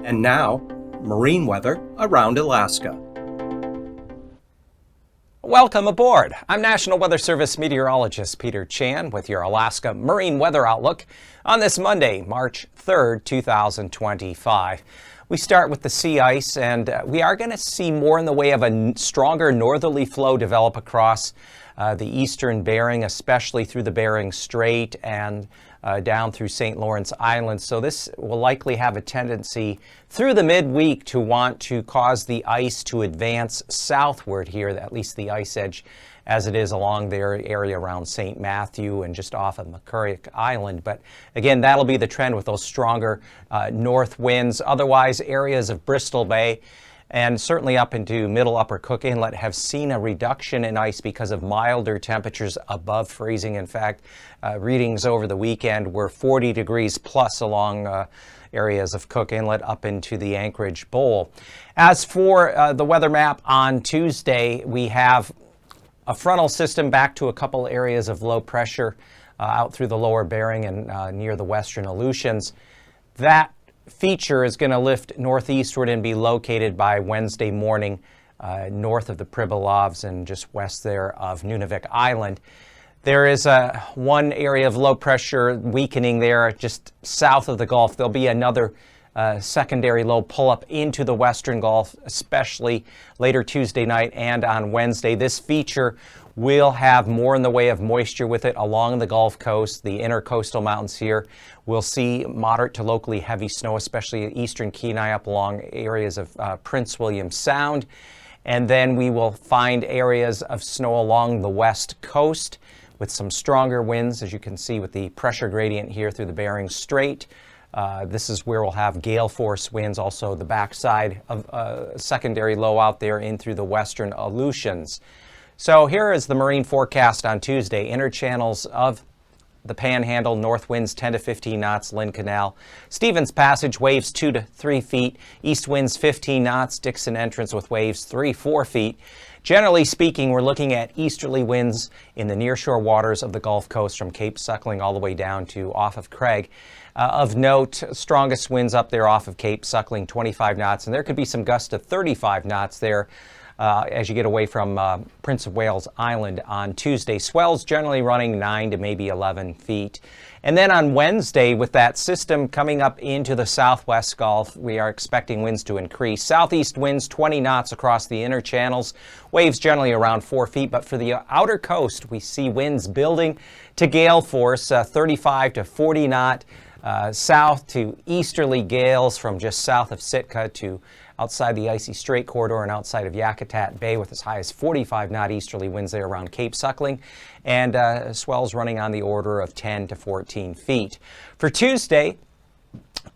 And now, marine weather around Alaska. Welcome aboard. I'm National Weather Service meteorologist Peter Chan with your Alaska Marine Weather Outlook on this Monday, March 3rd, 2025. We start with the sea ice, and we are going to see more in the way of a stronger northerly flow develop across the eastern Bering, especially through the Bering Strait and down through St. Lawrence Island. So this will likely have a tendency through the midweek to want to cause the ice to advance southward here, at least the ice edge as it is along their area around St. Matthew and just off of McCurrick Island. But again, that'll be the trend with those stronger north winds. Otherwise, areas of Bristol Bay and certainly up into middle upper Cook Inlet have seen a reduction in ice because of milder temperatures above freezing. In fact, readings over the weekend were 40 degrees plus along areas of Cook Inlet up into the Anchorage Bowl. As for the weather map on Tuesday, we have a frontal system back to a couple areas of low pressure out through the lower Bering and near the western Aleutians. That feature is going to lift northeastward and be located by Wednesday morning north of the Pribilovs and just west there of Nunavik Island. There is one area of low pressure weakening there just south of the Gulf. There'll be another secondary low pull-up into the western Gulf, especially later Tuesday night and on Wednesday. This feature will have more in the way of moisture with it along the Gulf Coast, the intercoastal mountains here. We'll see moderate to locally heavy snow, especially eastern Kenai up along areas of Prince William Sound. And then we will find areas of snow along the west coast with some stronger winds, as you can see with the pressure gradient here through the Bering Strait. This is where we'll have gale force winds, also the backside of secondary low out there in through the western Aleutians. So here is the marine forecast on Tuesday. Inner channels of the Panhandle, north winds 10 to 15 knots, Lynn Canal. Stevens Passage, waves 2 to 3 feet. East winds 15 knots. Dixon Entrance with waves 3-4 feet. Generally speaking, we're looking at easterly winds in the nearshore waters of the Gulf Coast from Cape Suckling all the way down to off of Craig. Of note, strongest winds up there off of Cape Suckling, 25 knots, and there could be some gusts to 35 knots there as you get away from Prince of Wales Island on Tuesday. Swells generally running 9 to maybe 11 feet. And then on Wednesday, with that system coming up into the southwest Gulf, we are expecting winds to increase. Southeast winds 20 knots across the inner channels, waves generally around 4 feet. But for the outer coast, we see winds building to gale force, 35 to 40 knot. South to easterly gales from just south of Sitka to outside the Icy Strait corridor and outside of Yakutat Bay with as high as 45 knot easterly winds there around Cape Suckling, and swells running on the order of 10 to 14 feet. For Tuesday,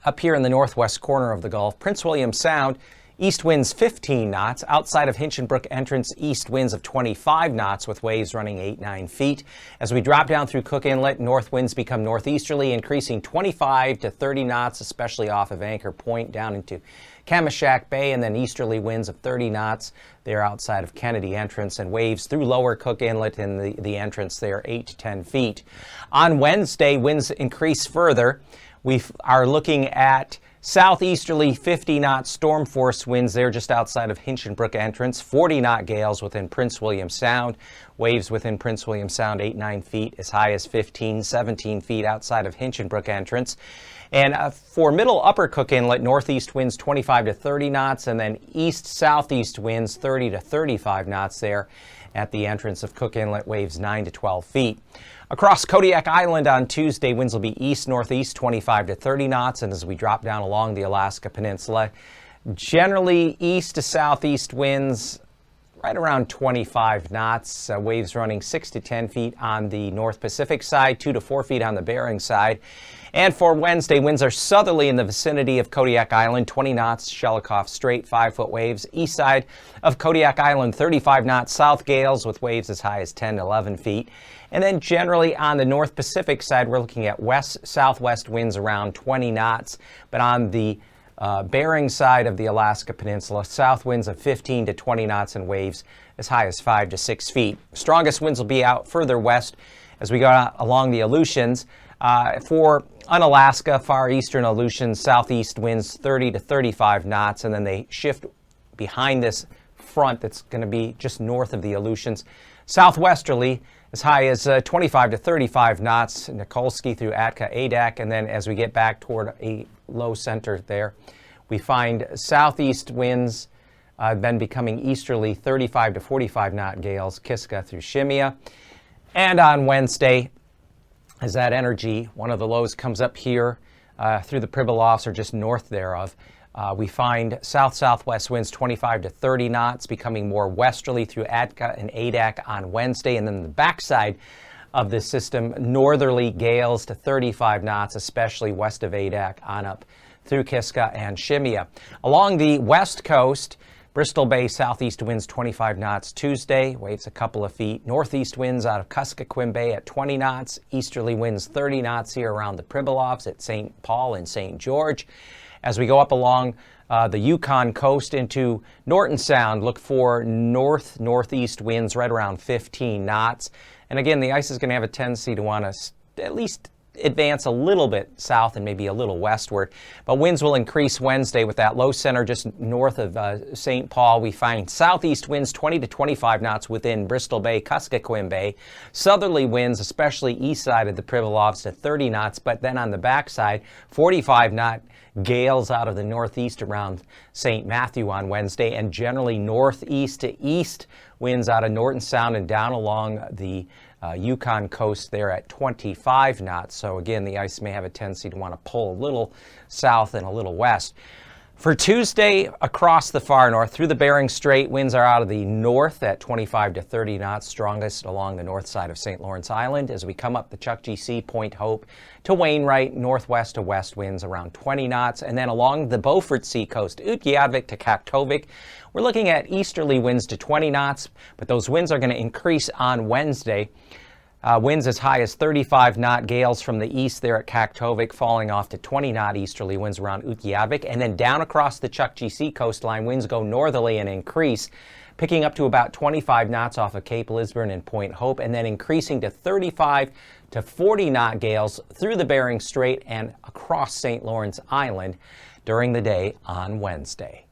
up here in the northwest corner of the Gulf, Prince William Sound, east winds 15 knots. Outside of Hinchinbrook Entrance, east winds of 25 knots with waves running 8-9 feet. As we drop down through Cook Inlet, north winds become northeasterly, increasing 25 to 30 knots, especially off of Anchor Point down into Kamishak Bay, and then easterly winds of 30 knots there outside of Kennedy Entrance, and waves through lower Cook Inlet in the entrance there 8 to 10 feet. On Wednesday, winds increase further. We are looking at southeasterly 50-knot storm force winds there just outside of Hinchinbrook Entrance, 40-knot gales within Prince William Sound, waves within Prince William Sound 8-9 feet, as high as 15-17 feet outside of Hinchinbrook Entrance. And for middle upper Cook Inlet, northeast winds 25 to 30 knots, and then east-southeast winds 30 to 35 knots there at the entrance of Cook Inlet, waves 9 to 12 feet. Across Kodiak Island on Tuesday, winds will be east-northeast 25 to 30 knots, and as we drop down along the Alaska Peninsula, generally east to southeast winds right around 25 knots, waves running 6 to 10 feet on the North Pacific side, 2 to 4 feet on the Bering side. And for Wednesday, winds are southerly in the vicinity of Kodiak Island, 20 knots, Shelikof Strait, 5-foot waves. East side of Kodiak Island, 35 knots, south gales with waves as high as 10 to 11 feet. And then generally on the North Pacific side, we're looking at west-southwest winds around 20 knots. But on the Bering side of the Alaska Peninsula, south winds of 15 to 20 knots and waves as high as 5 to 6 feet. Strongest winds will be out further west as we go out along the Aleutians. For On Alaska, far eastern Aleutians, southeast winds 30 to 35 knots, and then they shift behind this front that's going to be just north of the Aleutians. Southwesterly, as high as 25 to 35 knots, Nikolsky through Atka, Adak, and then as we get back toward a low center there, we find southeast winds then becoming easterly, 35 to 45 knot gales, Kiska through Shemya. And on Wednesday, as that energy, one of the lows comes up here through the Pribilofs or just north thereof, we find south-southwest winds 25 to 30 knots, becoming more westerly through Atka and Adak on Wednesday. And then the backside of this system, northerly gales to 35 knots, especially west of Adak on up through Kiska and Shemya. Along the west coast, Bristol Bay southeast winds 25 knots Tuesday, waves a couple of feet. Northeast winds out of Kuskokwim Bay at 20 knots. Easterly winds 30 knots here around the Pribilofs at St. Paul and St. George. As we go up along the Yukon coast into Norton Sound, look for northeast winds right around 15 knots. And again, the ice is going to have a tendency to want to at least advance a little bit south and maybe a little westward. But winds will increase Wednesday with that low center just north of St. Paul. We find southeast winds 20 to 25 knots within Bristol Bay, Kuskokwim Bay. Southerly winds, especially east side of the Pribilofs, to 30 knots. But then on the backside, 45 knot gales out of the northeast around St. Matthew on Wednesday, and generally northeast to east winds out of Norton Sound and down along the Yukon coast there at 25 knots. So again, the ice may have a tendency to want to pull a little south and a little west. For Tuesday, across the far north, through the Bering Strait, winds are out of the north at 25 to 30 knots, strongest along the north side of St. Lawrence Island. As we come up the Chukchi Sea, Point Hope to Wainwright, northwest to west winds around 20 knots. And then along the Beaufort Sea coast, Utqiagvik to Kaktovik, we're looking at easterly winds to 20 knots, but those winds are going to increase on Wednesday. Winds as high as 35 knot gales from the east there at Kaktovik, falling off to 20 knot easterly winds around Utqiagvik. And then down across the Chukchi Sea coastline, winds go northerly and increase, picking up to about 25 knots off of Cape Lisburne and Point Hope, and then increasing to 35 to 40 knot gales through the Bering Strait and across St. Lawrence Island during the day on Wednesday.